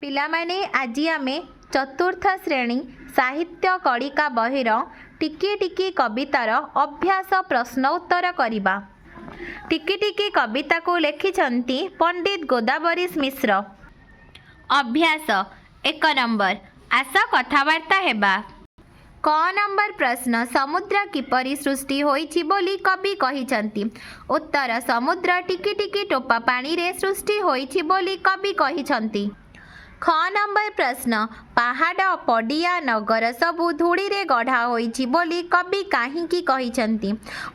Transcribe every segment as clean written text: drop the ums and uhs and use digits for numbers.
ପିଲାମାନେ ଆଜି ଆମେ ଚତୁର୍ଥ ଶ୍ରେଣୀ ସାହିତ୍ୟ କଳିକା ବହିର ଟିକି ଟିକି କବିତାର ଅଭ୍ୟାସ ପ୍ରଶ୍ନ ଉତ୍ତର କରିବା। ଟିକି ଟିକି କବିତାକୁ ଲେଖିଛନ୍ତି ପଣ୍ଡିତ ଗୋଦାବରୀଶ ମିଶ୍ର। ଅଭ୍ୟାସ 1 ନମ୍ବର। ଆସ କଥାବାର୍ତ୍ତା ହେବା। କ ନମ୍ବର ପ୍ରଶ୍ନ, ସମୁଦ୍ର କିପରି ସୃଷ୍ଟି ହୋଇଛି ବୋଲି କବି କହିଛନ୍ତି? ଉତ୍ତର, ସମୁଦ୍ର ଟିକି ଟିକି ଟୋପା ପାଣିରେ ସୃଷ୍ଟି ହୋଇଛି ବୋଲି କବି କହିଛନ୍ତି। ଖ ନମ୍ବର ପ୍ରଶ୍ନ, ପାହାଡ଼ ପଡ଼ିଆ ନଗର ସବୁ ଧୂଳିରେ ଗଢ଼ା ହୋଇଛି ବୋଲି କବି କାହିଁକି କହିଛନ୍ତି?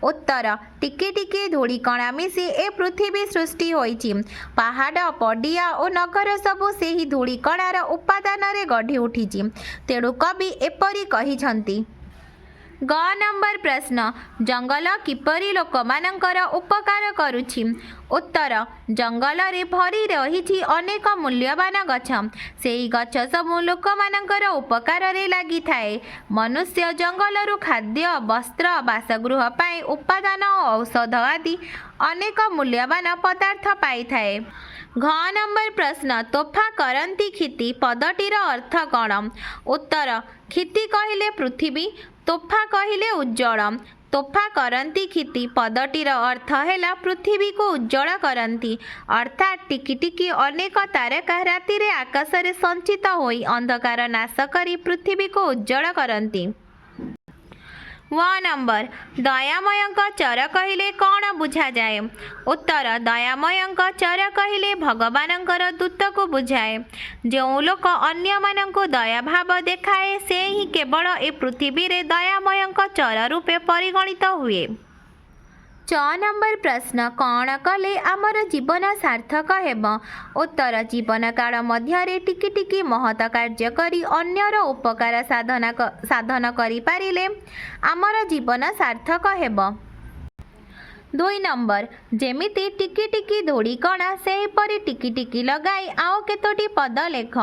ଉତ୍ତର, ଟିକି ଟିକି ଧୂଳିକଣା ମିଶି ଏ ପୃଥିବୀ ସୃଷ୍ଟି ହୋଇଛି। ପାହାଡ଼ ପଡ଼ିଆ ଓ ନଗର ସବୁ ସେହି ଧୂଳିକଣାର ଉପାଦାନରେ ଗଢ଼ି ଉଠିଛି, ତେଣୁ କବି ଏପରି କହିଛନ୍ତି। ଗ ନମ୍ବର ପ୍ରଶ୍ନ, ଜଙ୍ଗଲ କିପରି ଲୋକମାନଙ୍କର ଉପକାର କରୁଛି? ଉତ୍ତର, ଜଙ୍ଗଲରେ ଭରି ରହିଛି ଅନେକ ମୂଲ୍ୟବାନ ଗଛ। ସେହି ଗଛ ସବୁ ଲୋକମାନଙ୍କର ଉପକାରରେ ଲାଗିଥାଏ। ମନୁଷ୍ୟ ଜଙ୍ଗଲରୁ ଖାଦ୍ୟ, ବସ୍ତ୍ର, ବାସଗୃହ ପାଇଁ ଉପାଦାନ ଓ ଔଷଧ ଆଦି ଅନେକ ମୂଲ୍ୟବାନ ପଦାର୍ଥ ପାଇଥାଏ। ଘ ନମ୍ବର ପ୍ରଶ୍ନ, ତୋଫା କରନ୍ତି କ୍ଷିତି ପଦଟିର ଅର୍ଥ କ'ଣ? ଉତ୍ତର, କ୍ଷିତି କହିଲେ ପୃଥିବୀ, ତୋଫା କହିଲେ ଉଜ୍ଜଳ। ତୋଫା କରନ୍ତି କ୍ଷିତି ପଦଟିର ଅର୍ଥ ହେଲା ପୃଥିବୀକୁ ଉଜ୍ଜଳ କରନ୍ତି, ଅର୍ଥାତ୍ ଟିକି ଟିକି ଅନେକ ତାରକା ରାତିରେ ଆକାଶରେ ସଞ୍ଚିତ ହୋଇ ଅନ୍ଧକାର ନାଶ କରି ପୃଥିବୀକୁ ଉଜ୍ଜଳ କରନ୍ତି। ୱ ନମ୍ବର, ଦୟାମୟଙ୍କ ଚର କହିଲେ କ'ଣ ବୁଝାଯାଏ? ଉତ୍ତର, ଦୟାମୟଙ୍କ ଚର କହିଲେ ଭଗବାନଙ୍କର ଦୂତକୁ ବୁଝାଏ। ଯେଉଁ ଲୋକ ଅନ୍ୟମାନଙ୍କୁ ଦୟାଭାବ ଦେଖାଏ ସେ ହିଁ କେବଳ ଏ ପୃଥିବୀରେ ଦୟାମୟଙ୍କ ଚର ରୂପେ ପରିଗଣିତ ହୁଏ। ଚ ନମ୍ବର ପ୍ରଶ୍ନ, କ'ଣ କଲେ ଆମର ଜୀବନ ସାର୍ଥକ ହେବ? ଉତ୍ତର, ଜୀବନକାଳ ମଧ୍ୟରେ ଟିକି ଟିକି ମହତ କାର୍ଯ୍ୟ କରି ଅନ୍ୟର ଉପକାର ସାଧନ କରିପାରିଲେ ଆମର ଜୀବନ ସାର୍ଥକ ହେବ। 2 ନମ୍ବର, ଯେମିତି ଟିକି ଟିକି ଧୂଳିକଣା ସେହିପରି ଟିକି ଟିକି ଲଗାଇ ଆଉ କେତୋଟି ପଦ ଲେଖ।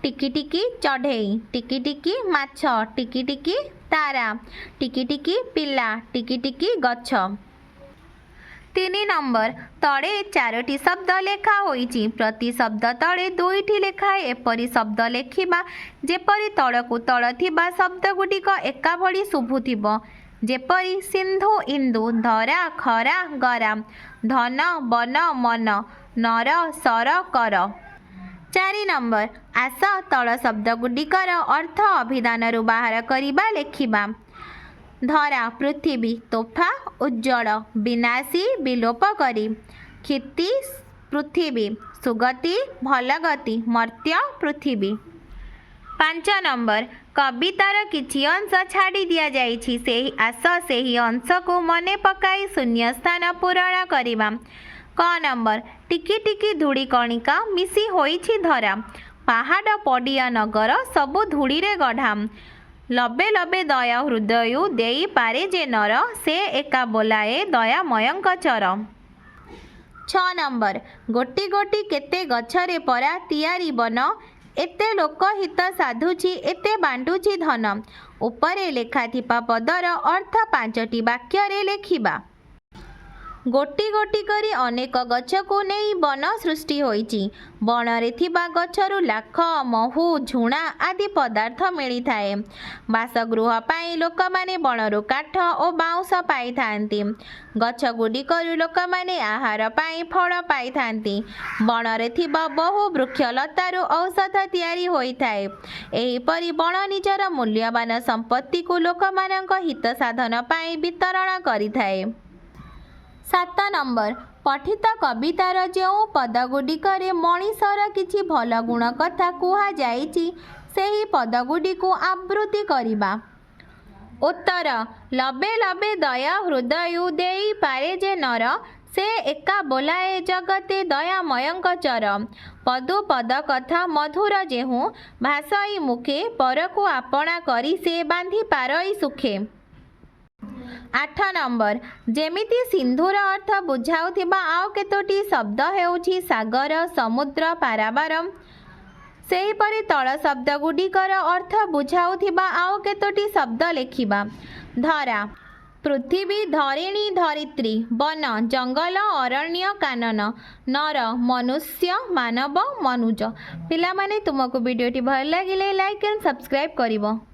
ଟିକି ଟିକି ଚଢ଼େଇ, ଟିକି ଟିକି ମାଛ, ଟିକି ଟିକି ତାରା, ଟିକି ଟିକି ପିଲା, ଟିକି ଟିକି ଗଛ। 3 ନମ୍ବର, ତଳେ 4ଟି ଶବ୍ଦ ଲେଖା ହୋଇଛି, ପ୍ରତି ଶବ୍ଦ ତଳେ 2ଟି ଲେଖାଏଁ ଏପରି ଶବ୍ଦ ଲେଖିବା ଯେପରି ତଳକୁ ତଳ ଥିବା ଶବ୍ଦଗୁଡ଼ିକ ଏକା ଭଳି ଶୁଭୁଥିବ, ଯେପରି ସିନ୍ଧୁ ଇନ୍ଦୁ, ଧରା ଖରା ଗରା, ଧନ ବନ ମନ, ନର ସର କର। 4 ନମ୍ବର, ଆସ ତଳ ଶବ୍ଦଗୁଡ଼ିକର ଅର୍ଥ ଅଭିଧାନରୁ ବାହାର କରିବା ଲେଖିବା। ଧରା ପୃଥିବୀ, ତୋଫା ଉଜ୍ଜଳ, ବିନାଶୀ ବିଲୋପକାରୀ, କ୍ଷିତି ପୃଥିବୀ, ସୁଗତି ଭଲଗତି, ମର୍ତ୍ତ୍ୟ ପୃଥିବୀ। 5 ନମ୍ବର, କବିତାର କିଛି ଅଂଶ ଛାଡ଼ି ଦିଆଯାଇଛି, ଆସ ସେହି ଅଂଶକୁ ମନେ ପକାଇ ଶୂନ୍ୟସ୍ଥାନ ପୂରଣ କରିବା। କ ନମ୍ବର, ଟିକି ଟିକି ଧୂଳି କଣିକା ମିଶି ହୋଇଛି ଧରା, ପାହାଡ଼ ପଡ଼ିଆ ନଗର ସବୁ ଧୂଳିରେ ଗଢ଼ା, ଲବେ ଲବେ ଦୟା ହୃଦୟୁ ଦେଇପାରେ ଯେ ନର, ସେ ଏକା ବୋଲାଏ ଦୟାମୟଙ୍କ ଚର। 6 ନମ୍ବର, ଗୋଟି ଗୋଟି କେତେ ଗଛରେ ପରା ତିଆରି ବନ, ଏତେ ଲୋକହିତ ସାଧୁଛି ଏତେ ବାଣ୍ଟୁଛି ଧନ। ଉପରେ ଲେଖାଥିବା ପଦର ଅର୍ଥ 5ଟି ବାକ୍ୟରେ ଲେଖିବା। ଗୋଟି ଗୋଟି କରି ଅନେକ ଗଛକୁ ନେଇ ବନ ସୃଷ୍ଟି ହୋଇଛି। ବଣରେ ଥିବା ଗଛରୁ ଲାଖ, ମହୁ, ଝୁଣା ଆଦି ପଦାର୍ଥ ମିଳିଥାଏ। ବାସଗୃହ ପାଇଁ ଲୋକମାନେ ବଣରୁ କାଠ ଓ ବାଉଁଶ ପାଇଥାନ୍ତି। ଗଛଗୁଡ଼ିକରୁ ଲୋକମାନେ ଆହାର ପାଇଁ ଫଳ ପାଇଥାନ୍ତି। ବଣରେ ଥିବା ବହୁ ବୃକ୍ଷଲତାରୁ ଔଷଧ ତିଆରି ହୋଇଥାଏ। ଏହିପରି ବଣ ନିଜର ମୂଲ୍ୟବାନ ସମ୍ପତ୍ତିକୁ ଲୋକମାନଙ୍କ ହିତ ସାଧନ ପାଇଁ ବିତରଣ କରିଥାଏ। 7 ନମ୍ବର, ପଠିତ କବିତାର ଯେଉଁ ପଦଗୁଡ଼ିକରେ ମଣିଷର କିଛି ଭଲ ଗୁଣ କଥା କୁହାଯାଇଛି ସେହି ପଦଗୁଡ଼ିକୁ ଆବୃତ୍ତି କରିବା। ଉତ୍ତର, ଲବେ ଲବେ ଦୟା ହୃଦୟୁ ଦେଇପାରେ ଯେ ନର, ସେ ଏକା ବୋଲାଏ ଜଗତେ ଦୟାମୟଙ୍କ ଚର। ପଦୁ ପଦ କଥା ମଧୁର ଯେହୁଁ, ଭାସଇ ମୁଖେ ପରକୁ ଆପଣା କରି ସେ ବାନ୍ଧି ପାରଇ ସୁଖେ। 8 ନମ୍ବର, ଯେମିତି ସିନ୍ଧୁର ଅର୍ଥ ବୁଝାଉଥିବା ଆଉ କେତୋଟି ଶବ୍ଦ ହେଉଛି ସାଗର, ସମୁଦ୍ର, ପାରାବାର, ସେହିପରି ତଳ ଶବ୍ଦଗୁଡ଼ିକର ଅର୍ଥ ବୁଝାଉଥିବା ଆଉ କେତୋଟି ଶବ୍ଦ ଲେଖିବା। ଧରା पृथिवी धरिणी धरित्री वन जंगल अरण्य कानन नर मनुष्य मानव मनुज। पिला माने तुमको वीडियोटी भल लगिले लाइक एंड सब्सक्राइब करिवो।